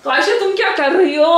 तो आयशा तुम क्या कर रही हो?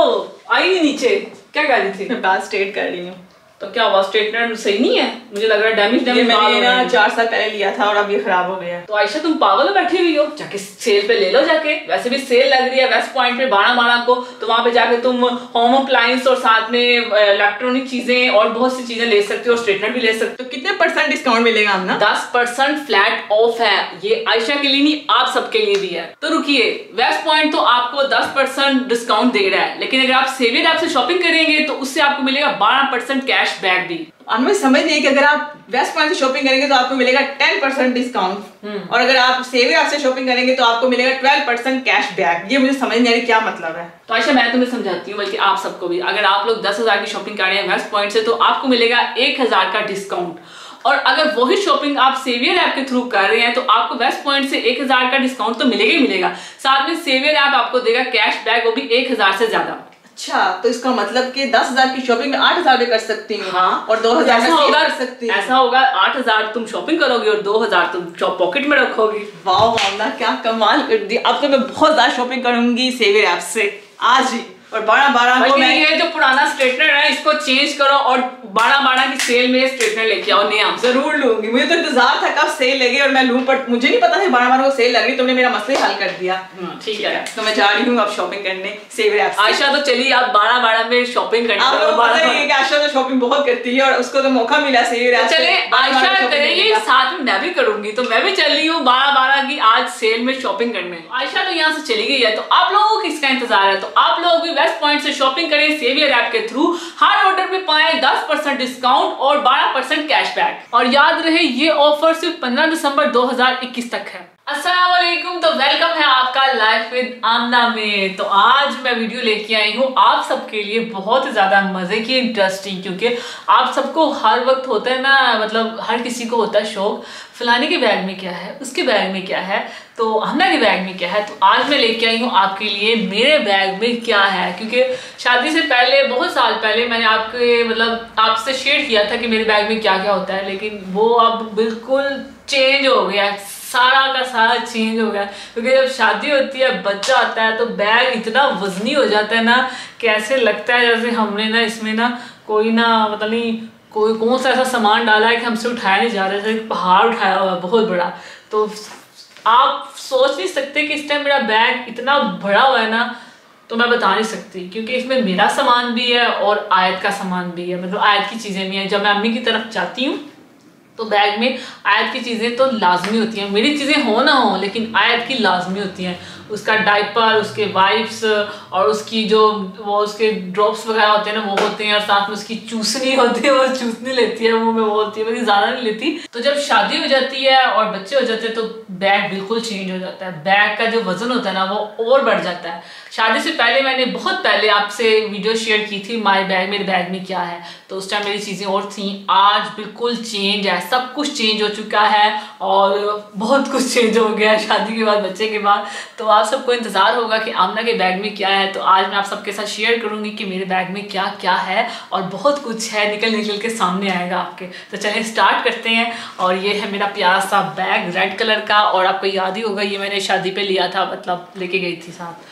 आई नहीं नीचे, क्या कर रही थी? मैं बाल स्ट्रेट कर रही हूँ। तो क्या हुआ, स्ट्रेटनर सही नहीं है? मुझे लग रहा है डैमेज मैंने ना 4 साल पहले लिया था और अब ये खराब हो गया। तो आयशा तुम पागल बैठी हुई हो, जाके सेल पे ले लो जाके। वैसे भी सेल लग रही है वेस्ट पॉइंट पे 12 को, तो वहां पे जाके तुम होम अप्लायंस और साथ में इलेक्ट्रॉनिक चीजें और बहुत सी चीजें ले सकते हो, स्ट्रेटनर भी ले सकते हो। तो कितने % डिस्काउंट मिलेगा हम ना? 10% फ्लैट ऑफ है। ये आयशा के लिए नहीं, आप सबके लिए भी है। तो रुकिए, वेस्ट पॉइंट तो आपको 10% डिस्काउंट दे रहा है, लेकिन अगर आप सेवियर ऐप से शॉपिंग करेंगे तो उससे आपको मिलेगा 12% कैश बैक भी। हमें समझ नहीं है कि अगर आप वेस्ट पॉइंट से शॉपिंग करेंगे तो आपको मिलेगा 10% डिस्काउंट और अगर आप सेवियर ऐप से शॉपिंग करेंगे तो आपको मिलेगा 12% कैश बैक। ये मुझे समझ नहीं आ रही क्या मतलब है। तो आयशा मैं तुम्हें समझाती हूँ, बल्कि आप सबको भी। अगर आप लोग 10,000 की शॉपिंग कर रहे हैं वेस्ट पॉइंट से तो आपको मिलेगा 1,000 का डिस्काउंट, और अगर वही शॉपिंग आप सेवियर ऐप के थ्रू कर रहे हैं तो आपको वेस्ट पॉइंट से 1,000 का डिस्काउंट तो मिलेगा ही मिलेगा, साथ में सेवियर ऐप आपको देगा कैश बैक, वो भी 1,000 से ज्यादा। अच्छा, तो इसका मतलब कि 10,000 की शॉपिंग में 8,000 भी कर सकती हूँ। हाँ, और 2,000 ऐसा होगा, कर सकती हूँ। ऐसा होगा 8,000 तुम शॉपिंग करोगे और 2,000 तुम पॉकेट में रखोगी। वाह वाह, क्या कमाल कर दी। अब तो मैं बहुत ज्यादा शॉपिंग करूंगी सेवियर ऐप से आज ही। और 12 को मैं ये जो पुराना स्ट्रेटनर है इसको चेंज करो और 12 की सेल में स्ट्रेटनर लेके आओ नया। जरूर लूंगी, मुझे तो इंतजार था कब सेल लगे और मैं लूं, पर मुझे नहीं पता था 12 को सेल लग रही। तुमने मेरा मसला हल कर दिया। ठीक है, तो मैं जा रही हूँ अब शॉपिंग करने सेवियर ऐप से। आयशा तो चलिए आप 12 में शॉपिंग करने। आप लोग पता है कि आयशा तो शॉपिंग बहुत करती है और उसको तो मौका मिला सेवियर ऐप से। चले आयशा करेगी, साथ में मैं भी करूंगी। तो मैं भी चल रही हूँ 12 की आज सेल में शॉपिंग करने। आयशा तो यहाँ से चली गई है, तो आप लोगों को किसका इंतजार है? तो आप लोग भी वेस्ट पॉइंट से शॉपिंग करें सेवियर ऐप के थ्रू। हर ऑर्डर पे पाएं 10% डिस्काउंट और 12% कैशबैक। और याद रहे ये ऑफर सिर्फ 15 दिसंबर 2021 तक है। अस्सलाम वालेकुम, तो वेलकम है आपका लाइफ विद आमना में। तो आज मैं वीडियो लेके आई हूँ आप सबके लिए बहुत ज्यादा मजे की, इंटरेस्टिंग, क्योंकि आप सबको हर वक्त होता है ना, मतलब हर किसी को होता है शौक फलाने के बैग में क्या है, उसके बैग में क्या है, तो हमना के बैग में क्या है। तो आज मैं लेके आई हूँ आपके लिए मेरे बैग में क्या है, क्योंकि शादी से पहले बहुत साल पहले मैंने आपके मतलब आपसे शेयर किया था कि मेरे बैग में क्या क्या होता है, लेकिन वो अब बिल्कुल चेंज हो गया, सारा का सारा चेंज हो गया। क्योंकि जब शादी होती है, बच्चा आता है, तो बैग इतना वजनी हो जाता है ना कि ऐसे लगता है जैसे हमने ना इसमें ना कोई ना पता नहीं कोई कौन सा ऐसा सामान डाला है कि हमसे उठाया नहीं जा रहा है, जैसे पहाड़ उठाया हुआ है बहुत बड़ा। तो आप सोच नहीं सकते कि इस टाइम मेरा बैग इतना बड़ा हुआ है ना, तो मैं बता नहीं सकती, क्योंकि इसमें मेरा सामान भी है और आयत का सामान भी है, मतलब आयत की चीज़ें भी हैं। जब मैं अम्मी की तरफ जाती हूँ तो बैग में आयत की चीज़ें तो लाजमी होती हैं, मेरी चीज़ें हो ना हो लेकिन आयत की लाजमी होती हैं। उसका डाइपर, उसके वाइप्स और उसकी जो वो उसके ड्रॉप्स वगैरह होते हैं ना वो होते हैं, और साथ में उसकी चूसनी होती है, वो चूसनी लेती है मुंह में, वो होती है, लेकिन ज़्यादा नहीं लेती। तो जब शादी हो जाती है और बच्चे हो जाते हैं तो बैग बिल्कुल चेंज हो जाता है, बैग का जो वजन होता है ना वो और बढ़ जाता है। शादी से पहले मैंने बहुत पहले आपसे वीडियो शेयर की थी माई बैग, मेरे बैग में क्या है, तो उस टाइम मेरी चीज़ें और थी। आज बिल्कुल चेंज है, सब कुछ चेंज हो चुका है और बहुत कुछ चेंज हो गया है शादी के बाद, बच्चे के बाद। तो आप सबको इंतजार होगा कि आमना के बैग में क्या है, तो आज मैं आप सबके साथ शेयर करूंगी कि मेरे बैग में क्या क्या है, और बहुत कुछ है, निकल के सामने आएगा आपके। तो चलिए स्टार्ट करते हैं। और ये है मेरा प्यारा सा बैग रेड कलर का, और आपको याद ही होगा ये मैंने शादी पे लिया था, मतलब लेके गई थी साथ।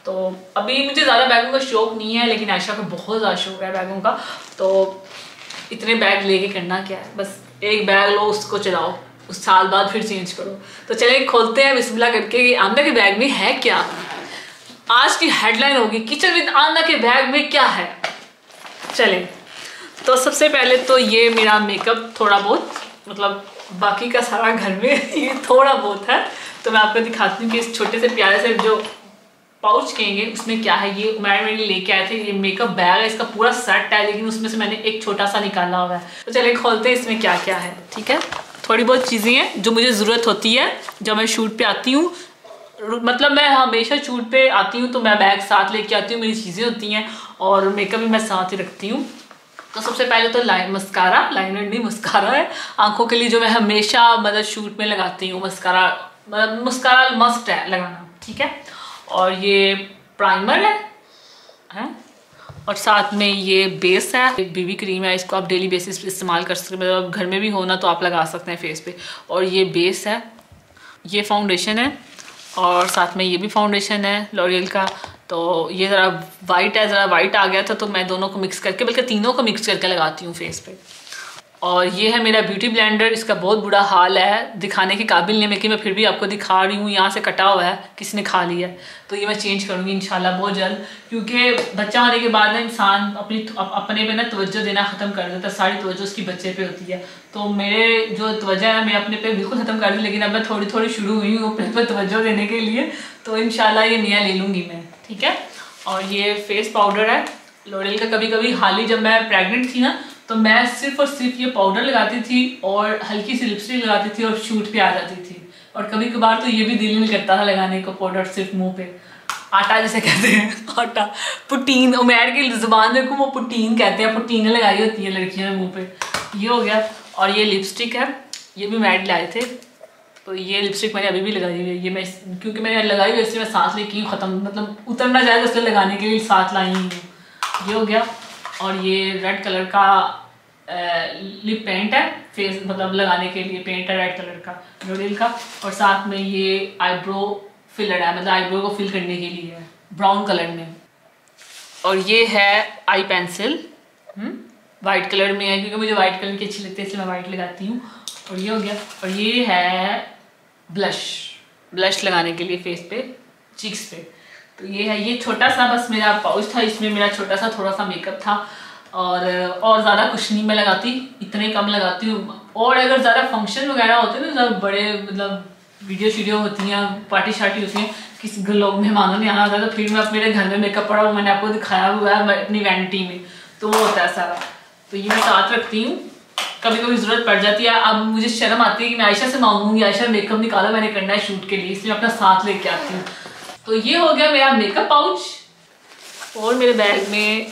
तो अभी मुझे ज़्यादा बैगों का शौक नहीं है, लेकिन आयशा को बहुत ज़्यादा शौक है बैगों का। तो इतने बैग लेके करना क्या है, बस एक बैग लो, उसको चलाओ, उस साल बाद फिर चेंज करो। तो चलिए खोलते हैं बिस्मिल्लाह करके कि आमना के बैग में है क्या। आज की हेडलाइन होगी किचन विद आमना के बैग में क्या है। चलें, तो सबसे पहले तो ये मेरा मेकअप थोड़ा बहुत, मतलब बाकी का सारा घर में ये थोड़ा बहुत है, तो मैं आपको दिखाती हूँ कि इस छोटे से प्यारे से जो पाउच कहेंगे उसमें क्या है। ये मेरे लेके आए थे, ये मेकअप बैग है, इसका पूरा सेट है, लेकिन उसमें से मैंने एक छोटा सा निकाला हुआ है। तो चलिए खोलते हैं इसमें क्या क्या है। ठीक है, थोड़ी बहुत चीज़ें हैं जो मुझे ज़रूरत होती है जब मैं शूट पे आती हूँ, मतलब मैं हमेशा शूट पे आती हूँ तो मैं बैग साथ लेके आती हूँ, मेरी चीज़ें होती हैं और मेकअप भी मैं साथ ही रखती हूँ। तो सबसे पहले तो मस्कारा, लाइनर नहीं मस्कारा है, आंखों के लिए जो मैं हमेशा मतलब शूट में लगाती हूँ। मस्कारा मस्ट है लगाना, ठीक है। और ये प्राइमर है और साथ में ये बेस है, बीबी क्रीम है, इसको आप डेली बेसिस पे इस्तेमाल कर सकते हैं, मतलब घर में भी हो ना तो आप लगा सकते हैं फेस पे। और ये बेस है, ये फाउंडेशन है और साथ में ये भी फाउंडेशन है लॉरियल का, तो ये ज़रा वाइट है, ज़रा वाइट आ गया था, तो मैं दोनों को मिक्स करके, बल्कि तीनों को मिक्स करके लगाती हूँ फेस पे। और ये है मेरा ब्यूटी ब्लेंडर। इसका बहुत बुरा हाल है, दिखाने के काबिल नहीं, लेकिन मैं फिर भी आपको दिखा रही हूँ। यहाँ से कटा हुआ है, किसी ने खा लिया है, तो ये मैं चेंज करूँगी इंशाल्लाह बहुत जल्द। क्योंकि बच्चा होने के बाद ना इंसान अपने पे ना तवज्जो देना ख़त्म कर देता है, सारी तवज्जो उसकी बच्चे पे होती है। तो मेरे जो तवज्जो है मैं अपने पे बिल्कुल ख़त्म कर दी, लेकिन अब मैं थोड़ी थोड़ी शुरू हुई हूँ अपने पे तवज्जो देने के लिए, तो इंशाल्लाह ये नया ले लूँगी मैं, ठीक है। और ये फेस पाउडर है लॉरियल का। कभी कभी हाल ही जब मैं प्रेग्नेंट थी ना, तो मैं सिर्फ और सिर्फ ये पाउडर लगाती थी और हल्की सी लिपस्टिक लगाती थी और शूट पे आ जाती थी। और कभी कभार तो ये भी दिल नहीं करता था लगाने को पाउडर सिर्फ मुंह पे। आटा जिसे कहते हैं, आटा पुटीन, उमेर की जुबान देखो वो पुटीन कहते हैं, पुटीन लगाई होती है लड़कियों ने मुँह पे। ये हो गया। और ये लिपस्टिक है, ये भी मैट लाए थे, तो ये लिपस्टिक मैंने अभी भी लगाई हुई है। ये मैं क्योंकि मैंने लगाई हुई है इसलिए मैं साथ लेके ख़त्म, मतलब उतर ना जाए तो इसलिए लगाने के लिए साथ लाई हूँ। ये हो गया। और ये रेड कलर का लिप पेंट है, फेस मतलब लगाने के लिए पेंट है रेड कलर का लॉरियल का। और साथ में ये आईब्रो फिलर है, मतलब आईब्रो को फिल करने के लिए है, ब्राउन कलर में। और ये है आई पेंसिल, वाइट कलर में है, क्योंकि मुझे वाइट कलर की अच्छी लगती है इसलिए मैं वाइट लगाती हूँ। और ये हो गया। और ये है ब्लश लगाने के लिए फेस पे, चीक्स पे। तो ये है, ये छोटा सा बस मेरा पाउच था, इसमें मेरा छोटा सा थोड़ा सा मेकअप था। और ज़्यादा कुछ नहीं मैं लगाती, इतने कम लगाती हूँ। और अगर ज़्यादा फंक्शन वगैरह होते हैं ना, बड़े मतलब वीडियो होती हैं, पार्टी शार्टी होती हैं, किसी लोग मेहमानों ने आना होता है, तो फिर मैं मेरे घर में मेकअप पड़ा हुआ मैंने आपको दिखाया हुआ है अपनी वैनिटी में, तो वो होता है सारा। तो ये मैं साथ रखती हूँ, कभी कभी ज़रूरत पड़ जाती है। अब मुझे शर्म आती है कि मैं आयशा से मांगूंगी, आयशा मेकअप निकाला मैंने करना है शूट के लिए, इसलिए मैं अपना साथ लेके आती हूँ। तो ये हो गया मेरा मेकअप पाउच। और मेरे बैग में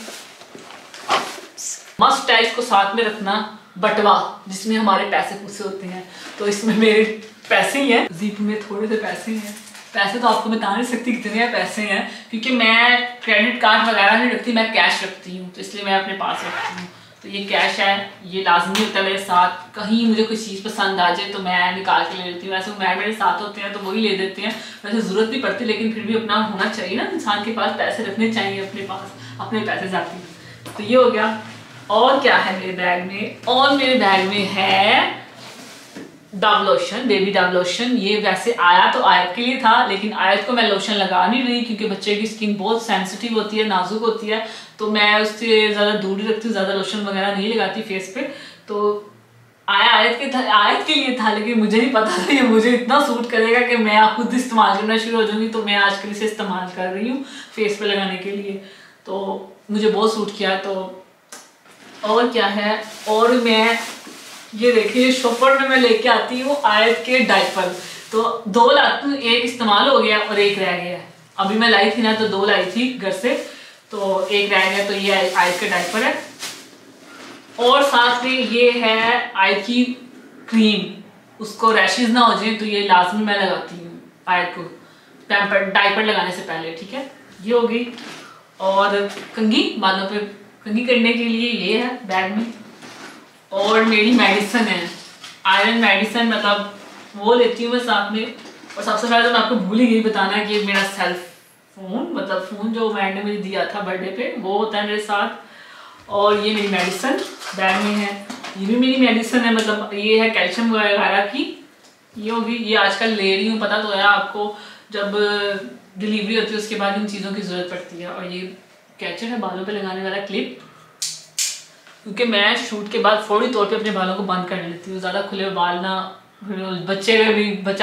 मस्ट है इसको साथ में रखना, बटवा, जिसमें हमारे पैसे पूसे होते हैं। तो इसमें मेरे पैसे ही हैं, जीप में थोड़े से पैसे हैं। पैसे तो आपको बता नहीं सकती कितने पैसे हैं, क्योंकि मैं क्रेडिट कार्ड वगैरह नहीं रखती, मैं कैश रखती हूँ, तो इसलिए मैं अपने पास रखती हूँ। तो ये कैश है, ये लाजमी होता है मेरे साथ। कहीं मुझे कोई चीज़ पसंद आ जाए तो मैं निकाल के ले लेती हूँ। वैसे मैं मेरे साथ होते हैं तो वही ले देते हैं, वैसे ज़रूरत नहीं पड़ती, लेकिन फिर भी अपना होना चाहिए ना, इंसान के पास पैसे रखने चाहिए अपने पास, अपने पैसे जाते हैं। तो ये हो गया। और क्या है मेरे बैग में? और मेरे बैग में है Dove lotion, baby Dove lotion. ये वैसे आया तो आयत के लिए था, लेकिन आयत को मैं लोशन लगा नहीं रही, क्योंकि बच्चे की स्किन बहुत सेंसिटिव होती है, नाजुक होती है, तो मैं उससे ज़्यादा दूर ही रखती हूँ, ज़्यादा लोशन वगैरह नहीं लगाती फेस पे। तो आयत के लिए था, लेकिन मुझे नहीं पता था ये मुझे इतना सूट करेगा कि मैं खुद इस्तेमाल करना शुरू हो जाऊंगी। तो मैं आजकल इसे इस्तेमाल कर रही हूँ फेस पे लगाने के लिए, तो मुझे बहुत सूट किया। तो और क्या है? और मैं ये देखिए शॉपर में मैं लेके आती हूँ आयत के डायपर। तो 2 लाती हूँ, एक इस्तेमाल हो गया और एक रह गया। अभी मैं लाई थी ना तो 2 लाई थी घर से, तो एक रह गया। तो ये आयत का डायपर है। और साथ में ये है आयत की क्रीम, उसको रैशेज ना हो जाए तो ये लाजमी मैं लगाती हूँ आयत को डायपर लगाने से पहले, ठीक है। ये हो गई। और कंघी, बालों पे कंघी करने के लिए ये है बैग में। और मेरी मेडिसिन है, आयरन मेडिसिन, मतलब वो लेती हूँ मैं साथ में। और सबसे पहले तो मैं आपको भूल ही गई बताना कि मेरा सेल्फ फोन, मतलब फ़ोन जो मैंने मुझे दिया था बर्थडे पे, वो होता है मेरे साथ। और ये मेरी मेडिसिन बैग में है, ये भी मेरी मेडिसिन है, मतलब ये है कैल्शियम वगैरह की। ये होगी, ये आजकल ले रही हूँ, पता तो है आपको, जब डिलीवरी होती है उसके बाद इन चीज़ों की ज़रूरत पड़ती है। और ये कैचर है बालों पे लगाने वाला क्लिप, क्योंकि मैं शूट के बाद फौरी तौर पे अपने बालों को बंद कर लेती हूँ, ज़्यादा खुले बाल ना, बच्चा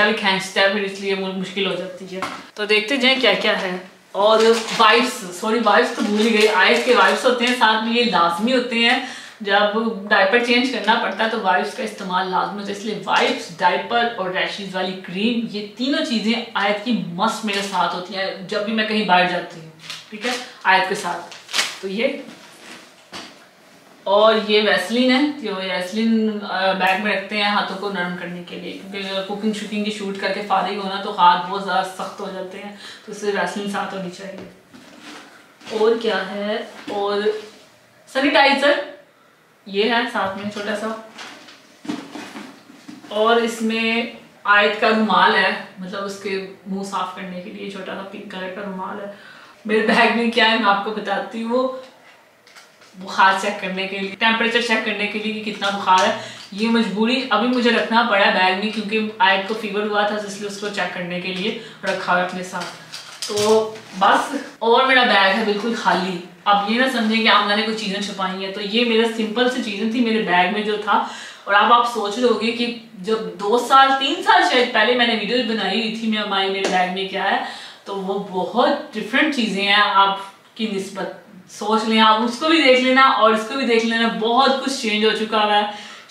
भी खींचता है फिर, इसलिए मुश्किल हो जाती है। तो देखते जाएं क्या क्या है। और वाइप्स, वाइप्स तो भूल ही गई, आइस के वाइप्स होते हैं साथ में, ये लाजमी होते हैं जब डायपर चेंज करना पड़ता है तो वाइप्स का इस्तेमाल लाजमी होता है। इसलिए वाइप्स, डायपर और रैशेज वाली क्रीम, ये तीनों चीज़ें आयत की मस्त मेरे साथ होती हैं जब भी मैं कहीं बाहर जाती हूँ, ठीक है, आयत के साथ। तो ये, और ये वैसलीन है, जो वैसलीन बैग में रखते हैं हाथों को नरम करने के लिए, क्योंकि कुकिंग शूटिंग की शूट करके फारिग होना तो हाथ बहुत ज़्यादा सख्त हो जाते हैं, तो इससे वैसलीन साथ होनी चाहिए। और क्या है? और सैनिटाइज़र ये है साथ में छोटा सा। और इसमें आयत का रुमाल है, मतलब उसके मुंह साफ करने के लिए छोटा सा पिंक कलर का रुमाल है। मेरे बैग में क्या है मैं आपको बताती हूँ। बुखार चेक करने के लिए, टेम्परेचर चेक करने के लिए कि कितना बुखार है, ये मजबूरी अभी मुझे रखना पड़ा बैग में, क्योंकि आयत को फीवर हुआ था, इसलिए उसको चेक करने के लिए रखा है अपने साथ। तो बस, और मेरा बैग है बिल्कुल खाली। अब ये ना समझे कि आमना ने कोई चीज़ें छुपाई हैं, तो ये मेरा सिंपल सी चीज़ें थी मेरे बैग में जो था। और अब आप सोच रहे होगे कि जब 2 साल 3 साल शायद पहले मैंने वीडियो बनाई हुई थी मेरे बैग में क्या है, तो वो बहुत डिफरेंट चीज़ें हैं आपकी निस्बत। सोच लें, आप उसको भी देख लेना और इसको भी देख लेना, बहुत कुछ चेंज हो चुका है।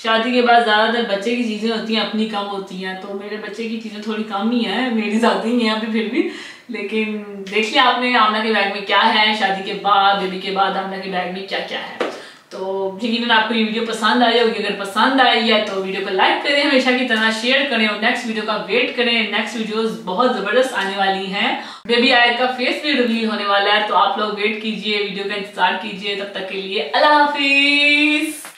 शादी के बाद ज़्यादातर बच्चे की चीज़ें होती हैं अपनी कम होती हैं, तो मेरे बच्चे की चीज़ें थोड़ी कम ही हैं, मेरी ज़्यादा ही हैं अभी फिर भी। लेकिन देख लिया आपने आमना के बैग में क्या है, शादी के बाद, बेबी के बाद आमना के बैग में क्या क्या है। तो यकीनन आपको ये वीडियो पसंद आई होगी। अगर पसंद आई है तो वीडियो को लाइक करें, हमेशा की तरह शेयर करें और नेक्स्ट वीडियो का वेट करें। नेक्स्ट वीडियोस बहुत ज़बरदस्त आने वाली हैं। बेबी आयत का फेस भी रिवील होने वाला है, तो आप लोग वेट कीजिए, वीडियो का इंतजार कीजिए। तब तक के लिए अल्लाह हाफिज।